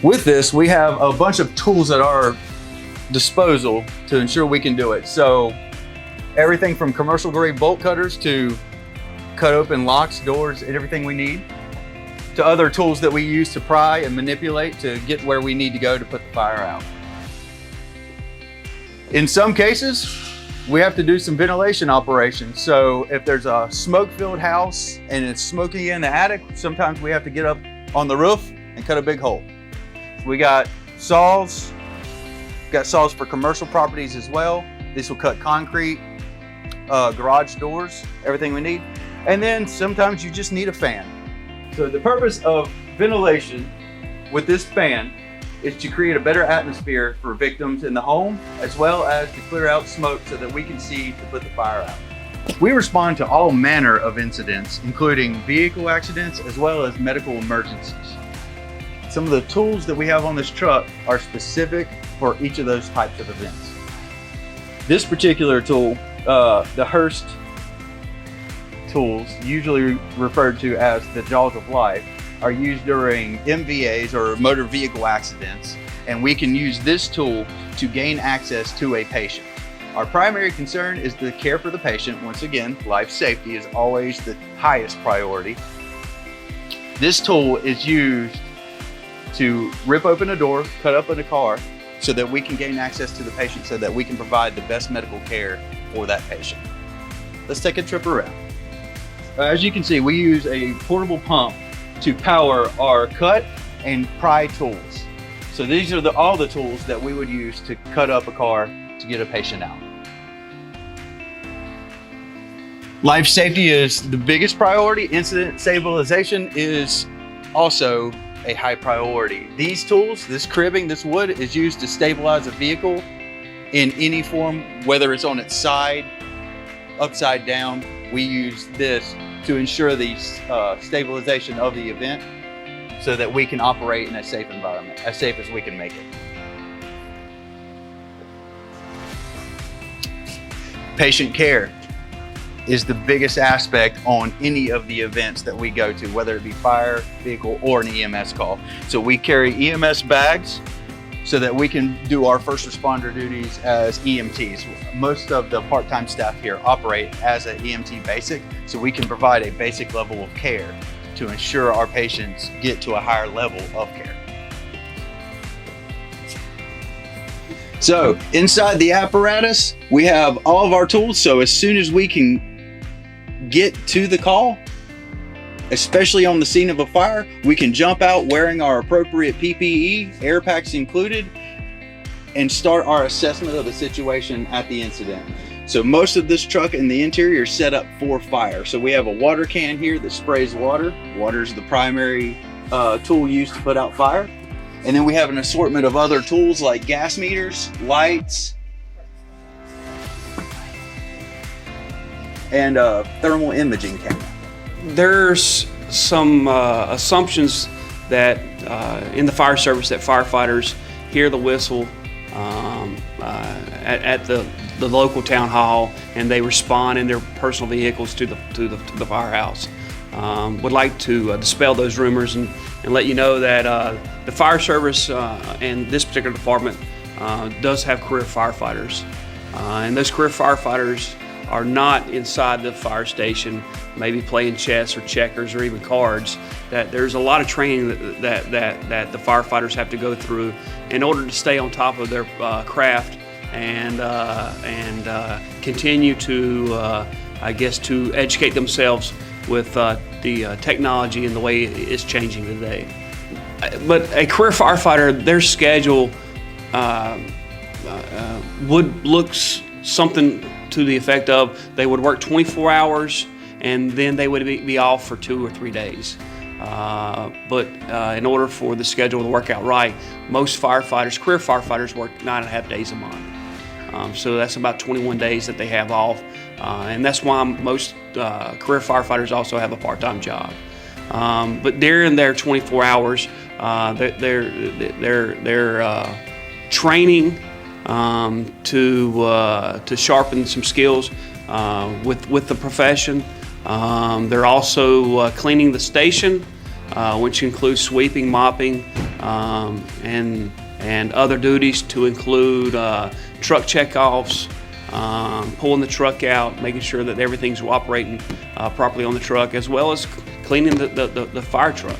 With this, we have a bunch of tools at our disposal to ensure we can do it. So everything from commercial grade bolt cutters to cut open locks, doors, and everything we need, to other tools that we use to pry and manipulate to get where we need to go to put the fire out. In some cases, we have to do some ventilation operations. So if there's a smoke-filled house and it's smoky in the attic, sometimes we have to get up on the roof and cut a big hole. We got saws. Got saws for commercial properties as well. This will cut concrete, garage doors, everything we need. And then sometimes you just need a fan. So the purpose of ventilation with this fan is to create a better atmosphere for victims in the home, as well as to clear out smoke so that we can see to put the fire out. We respond to all manner of incidents, including vehicle accidents, as well as medical emergencies. Some of the tools that we have on this truck are specific for each of those types of events. This particular tool, the Hearst tools, usually referred to as the jaws of life, are used during MVAs or motor vehicle accidents, and we can use this tool to gain access to a patient. Our primary concern is the care for the patient. Once again, life safety is always the highest priority. This tool is used to rip open a door, cut open a car, so that we can gain access to the patient so that we can provide the best medical care for that patient. Let's take a trip around. As you can see, we use a portable pump to power our cut and pry tools. So these are all the tools that we would use to cut up a car to get a patient out. Life safety is the biggest priority. Incident stabilization is also a high priority. These tools, this cribbing, this wood, is used to stabilize a vehicle in any form, whether it's on its side, upside down. We use this to ensure the stabilization of the event so that we can operate in a safe environment, as safe as we can make it. Patient care is the biggest aspect on any of the events that we go to, whether it be fire, vehicle, or an EMS call. So we carry EMS bags so that we can do our first responder duties as EMTs. Most of the part-time staff here operate as an EMT basic, so we can provide a basic level of care to ensure our patients get to a higher level of care. So inside the apparatus, we have all of our tools. So as soon as we can get to the call, especially on the scene of a fire, we can jump out wearing our appropriate PPE, air packs included, and start our assessment of the situation at the incident. So most of this truck in the interior is set up for fire. So we have a water can here that sprays water. Water is the primary tool used to put out fire. And then we have an assortment of other tools like gas meters, lights, and a thermal imaging camera. There's some assumptions that in the fire service that firefighters hear the whistle at the local town hall and they respond in their personal vehicles to the firehouse. Would like to dispel those rumors and let you know that the fire service and this particular department does have career firefighters, and those career firefighters are not inside the fire station, maybe playing chess or checkers or even cards. That there's a lot of training that the firefighters have to go through in order to stay on top of their craft and continue to, I guess, to educate themselves with the technology and the way it's changing today. But a career firefighter, their schedule would look something to the effect of they would work 24 hours and then they would be off for 2 or 3 days. But in order for the schedule to work out right, most firefighters, career firefighters, work 9.5 days a month. So that's about 21 days that they have off. And that's why most career firefighters also have a part-time job. But during their 24 hours, they're training to sharpen some skills with the profession. They're also cleaning the station. which includes sweeping, mopping, and other duties to include truck checkoffs, pulling the truck out, making sure that everything's operating properly on the truck, as well as cleaning the fire truck.